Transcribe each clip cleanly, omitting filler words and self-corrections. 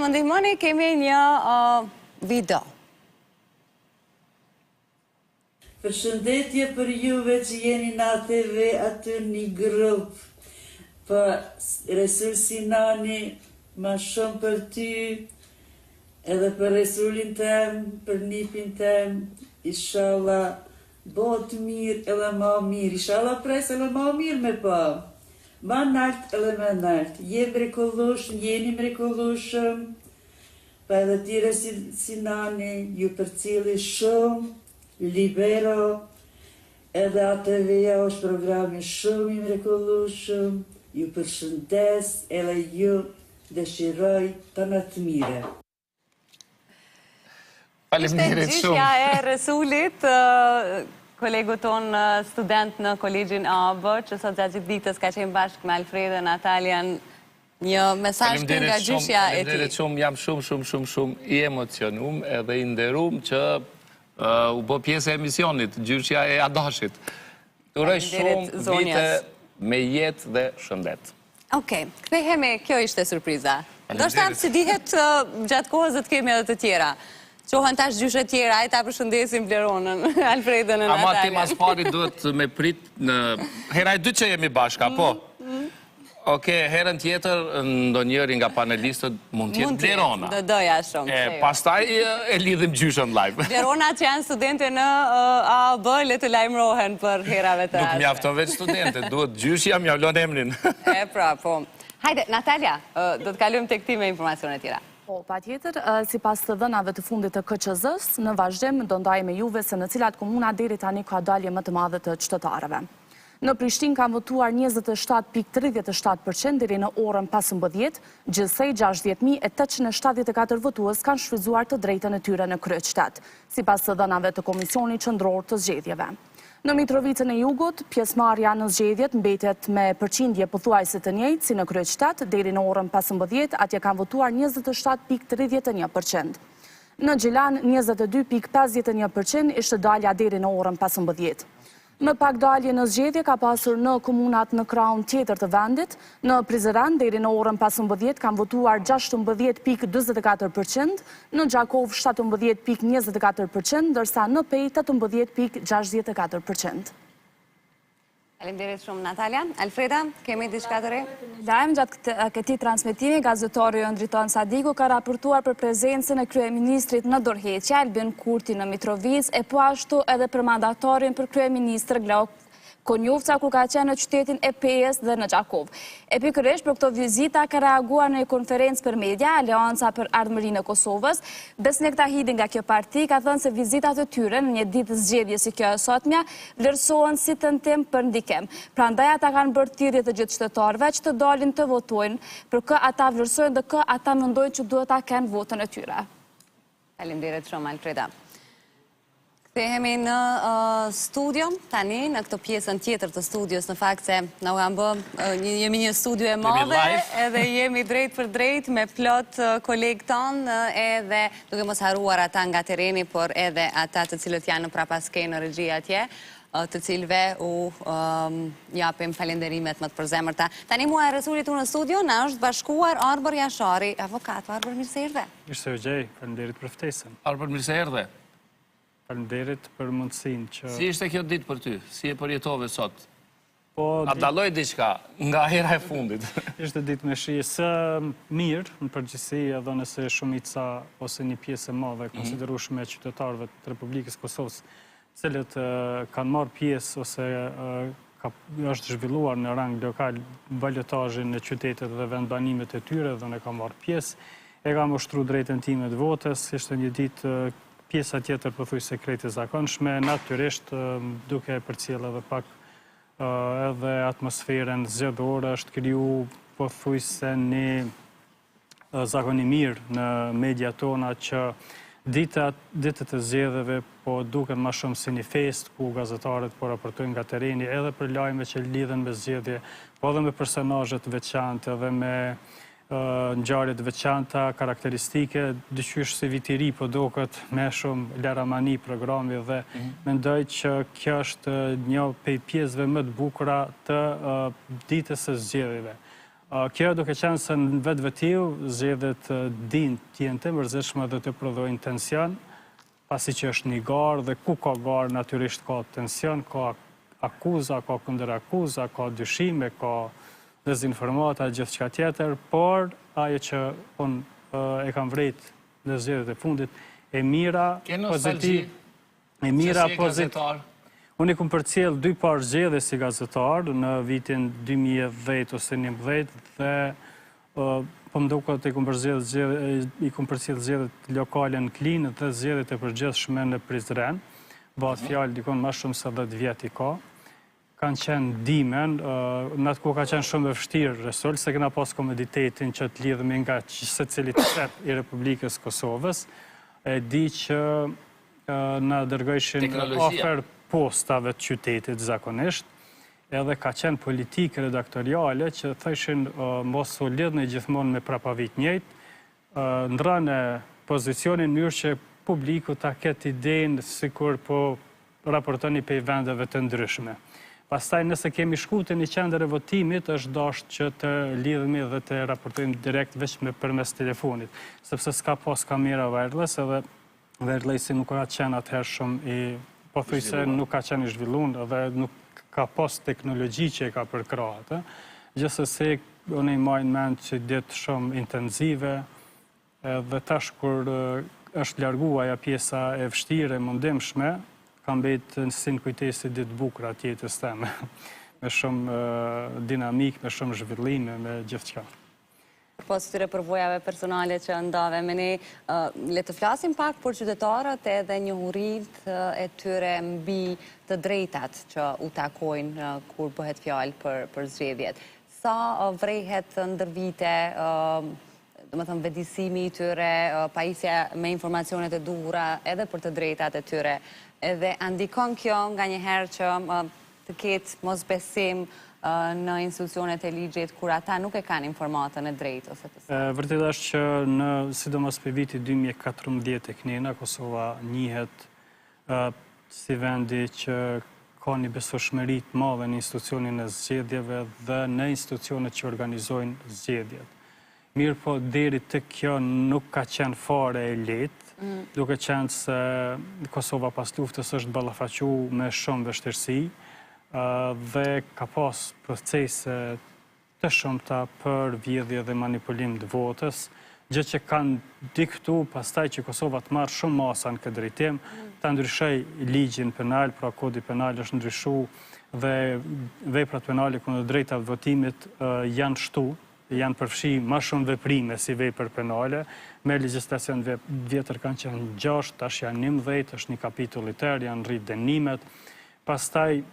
më ndihmoni, kemi një video. Përshëndetje për juve që jeni në ATV aty një grup, për Resul Sinani, ma shumë për ty, edhe për Resulin tem, për nipin tem, inshallah, bëhet mirë edhe ma mirë, inshallah pres edhe ma mirë me pa. Ma nalt edhe me nalt, jeni mrekullushëm, pa edhe tire Sinani, ju për cili shumë, Libero, edhe ATV-ja është programi shumë i mrekullueshëm, ju përshëndes edhe ju dëshiroj të në të mire. Ishte gjyshja e Resulit, kolegu ton student në kolegjin AB, që sot gjatë gjithë ditës ka qenë bashkë me Alfreda, Natalian, një mesazh nga gjyshja e tij. Faleminderit shumë, jam shumë i emocionum edhe i nderum që u bë pjesë e emisionit, gjyshja e Adashit. Uroj shumë vite me jetë dhe shëndet. Okej, kthehemi, kjo ishte surpriza. Ndoshta si dihet gjatë kohës do të kemi edhe të tjera. Qohen tash gjyshe tjera, ai ta përshëndesim Bleronën, Alfredën e Natalian. Ama ti mas pari duhet me prit në hera e dy që jemi bashka, po? Oke, herën tjetër, ndonjëri nga panelistët mund tjetë Blerona. Do doja shumë. Pastaj e lidhim gjyshën live. Blerona që janë studente në AAB, le të lajmërohen për herave të ardhme. Nuk mjafton veç studente, duhet gjyshja mjavlon emrin. Pra, po. Hajde, Natalia, do të kalujmë tek ti me informacione tjera. Po, pa tjetër, si pas të dhënave të fundit të KQZ-s, në vazhdim do ndaj me juve se në cilat komuna deri tani ka dalje më të madhe të qytetarëve. Në Prishtinë kanë votuar 27.37% deri në orën 15, gjithsej 60.874 votues kanë shfrytzuar të drejtën e tyre në kryeqytet, sipas të dhënave të Komisionit Qendror të Zgjedhjeve. Në Mitrovicën e Jugut, pjesëmarrja në zgjedhjet mbetet me përqindje pothuajse të njëjtë si në kryeqytet, deri në orën 15, atje kanë votuar 27.31%. Në Gjilan, 22.51% ishte dalja deri në orën 15. Më pak dalje në zgjedhje ka pasur në komunat në krahun tjetër të vendit. Në Prizren, deri në orën 15 kanë votuar 16.44%, në Gjakov 17.24%, ndërsa në Pej 18.64%. Faleminderit shumë, Natalia. Alfreda, kemi diçka të re? Lajm gjatë këtij transmetimi, gazetori Ndriton Sadiku ka raportuar për prezencën e kryeministrit në Dorheqja, Albin Kurti në Mitrovicë, e po ashtu edhe për mandatorin për kryeministër Glauk Konjufca, ku ka qenë në qytetin e Pejës dhe në Gjakov. E pikërisht për këto vizita ka reaguar në një konferencë për media, Aleanca për Ardhmërinë e Kosovës. Besnik Tahidi nga kjo parti ka thënë se vizitat e tyre në një ditë zgjedhje si kjo e sotmja vlerësohen si tentim për ndikim. Prandaj ata kanë bërë thirrje të gjithë qytetarëve që të dalin të votojnë, për kë ata vlerësojnë dhe kë ata mendojnë që duhet ta kenë votën e tyre. Faleminderit shumë, Alfreda. Kthehemi në studio, tani në këtë pjesën tjetër të studios, në fakt se jemi një studio e madhe, edhe jemi drejt për drejt me plot kolegë tonë, edhe duke mos haruar ata nga tereni, por edhe ata të cilët janë në prapaskej në regji atje, të cilve u japim falenderimet më të përzemërta. Tani mua e Resulit në studio, na është bashkuar Arbër Jashari, avokat. Arbër, mirë se erdhe. Mirë se u gjej, falenderit për ftesën. Arbër, mirë se erdhe. Falenderit për mundësinë që... Si ishte kjo ditë për ty? Si e përjetove sot? A dalloj diçka nga hera e fundit? Ishte ditë me shi së mirë, në përgjithësi, edhe nëse shumica ose një pjesë e madhe konsiderueshme e qytetarëve të Republikës Kosovës, cilët kanë marrë pjesë ose është zhvilluar në rang lokal balotazhin në qytetet dhe vendbanimet e tyre dhe ne kam marrë pjesë. E kam ushtruar drejtën time të votës, ishte një ditë pjesa tjetër pothuajse krejt e zakonshme, natyrisht duke përcjell edhe pak edhe atmosferën zgjedhore, është kriju pothuajse një zakon i mirë në media tona që ditët e zgjedhjeve po duken më shumë si një fest ku gazetarët po raportojnë nga tereni edhe për lajme që lidhen me zgjedhje, po edhe me personazhe të veçantë edhe me ngjarje të veçanta, karakteristike, dyqysh si viti i ri po duket me shumë laramani programi dhe mendoj që kjo është një prej pjesëve më të bukura të ditës së zgjedhjeve. Kjo duke qenë se në vetë vetiu, zgjedhjet din t'jenë të mërzitshme dhe të prodhojnë tension, pasi që është një garë dhe ku ka garë natyrisht ka tension, ka akuza, ka kundër akuza, ka dyshime, ka dezinformata, gjithë qka tjetër, por ajo që unë e kam vrejt në zgjedhjet e fundit, e mira pozitiv. E mira pozitiv. Unë i kumë përcjell 2 parë zgjedhje si gazetar në vitin 2010 ose 2011 dhe po më duket i kumë përcjell zgjedhjet lokale në Klinë dhe zgjedhjet e përgjithshme në Prizren. Bëhet fjalë dikon më shumë se 10 vjet i ka. Kanë qenë dimen, në atë ku ka qenë shumë e vështirë resol, se kena pas komoditetin që të lidhemi nga secili qytet i Republikës Kosovës. E di që na dërgojshin ofer postave të qytetit zakonisht, edhe ka qenë politikë redaktoriale që thëshin mos u lidhni gjithmonë me prapavit njëjtë, ndrënë pozicionin mënyrë që publiku ta ketë idenë sikur po raportoni pe vendeve të ndryshme. Pastaj nëse kemi shku të një qendër e votimit, është dashur që të lidhemi dhe të raportojmë direkt veç me përmes telefonit, sepse s'ka pas kamera wireless edhe wirelessi nuk ka qenë atëherë shumë i pothuajse nuk ka qenë i zhvilluar dhe nuk ka pas teknologji që e ka përkrahur. Gjithsesi unë i maj në mend që ditë shumë intenzive dhe tash kur është larguar ajo pjesa e vështirë e mundimshme, kam betë në sinë kujtesi ditë bukura të jetës teme, me shumë dinamik, me shumë zhvillime, me gjithçka. Pas këtyre përvojave personale që ndave me ne, le të flasim pak për qytetarët edhe njohurit e tyre mbi të drejtat që u takojnë kur bëhet fjalë për zgjedhjet. Sa vrehet ndër vite, do të thënë vedisimi i tyre, pajisja me informacionet e duhura edhe për të drejtat e tyre, edhe ndikon kjo nga njëherë që të ketë mosbesim në institucionet e ligjit kur ata nuk e kanë informatën e drejtë ose të saktë. Vërtet është që në sidomos për viti 2014 e kënena, Kosova njihet si vendi që ka një besueshmëri të madhe në institucionin e zgjedhjeve dhe në institucionet që organizojnë zgjedhjet. Mirë po deri të kjo nuk ka qenë fare e lehtë, duke qenë se Kosova pas luftës është ballafaqu me shumë vështirësi, dhe ka pas procese të shumta për vjedhje dhe manipulim të votës, gjë që kanë diktu pastaj që Kosova të marrë shumë masa në këtë drejtim, ta ndryshoj ligjin penal, pra kodi penal është ndryshu dhe veprat penale kundër drejtave të votimit janë shtu, janë përfshi ma shumë veprime si vepër penale, me legjislacion vjetër kanë qenë 6, tash janë 11, është një kapitull i tërë, janë rrit dënimet, pastaj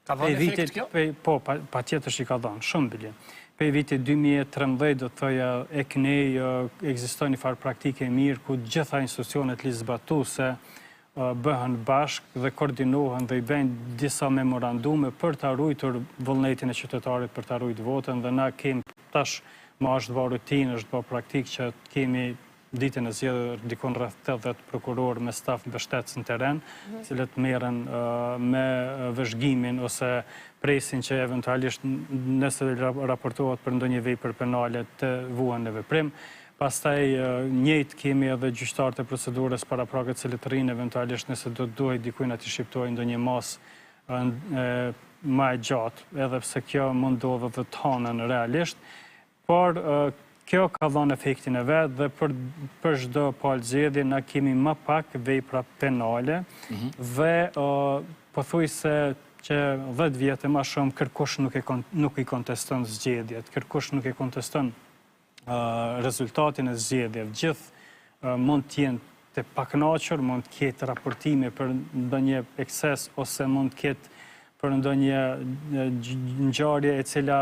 ka dhënë efekt kjo? Po, pa tjetër që ka dhënë, shumë bilje. Pe vitit 2013 do të thoja e kënej ekziston një farë praktike mirë ku gjitha institucionet ligjzbatuese bëhen bashkë dhe koordinohen dhe i bëjnë disa memorandume për të ruajtur vullnetin e qytetarit, për të ruajtur votën dhe na kemi tash ma është bërë rutinë, është bërë praktikë që kemi ditën e zgjedhjeve dikon rreth 80 prokurorë me staf mbështetës në teren, cilët merren me vëzhgimin ose presin që eventualisht nëse raportohet për ndonjë vepër penale të vuhen në veprim. Pastaj njëjtë kemi edhe gjyqtarët e procedurës paraprake të cilët rrinë eventualisht nëse do të duhet dikujt aty shqiptojë ndonjë masë më e gjatë, edhe pse kjo mund ndodhë dhe të hanën realisht, por kjo ka dhënë efektin e vetë dhe për çdo palë zgjedhje na kemi më pak vepra penale dhe pothuajse që 10 vjet e më shumë kërkush nuk i konteston zgjedhjet, kërkush nuk i konteston rezultatin e zgjedhjeve. Gjithë mund të jenë të pakënaqur, mund të ketë raportime për ndonjë ekses ose mund të ketë për ndonjë ngjarje e cila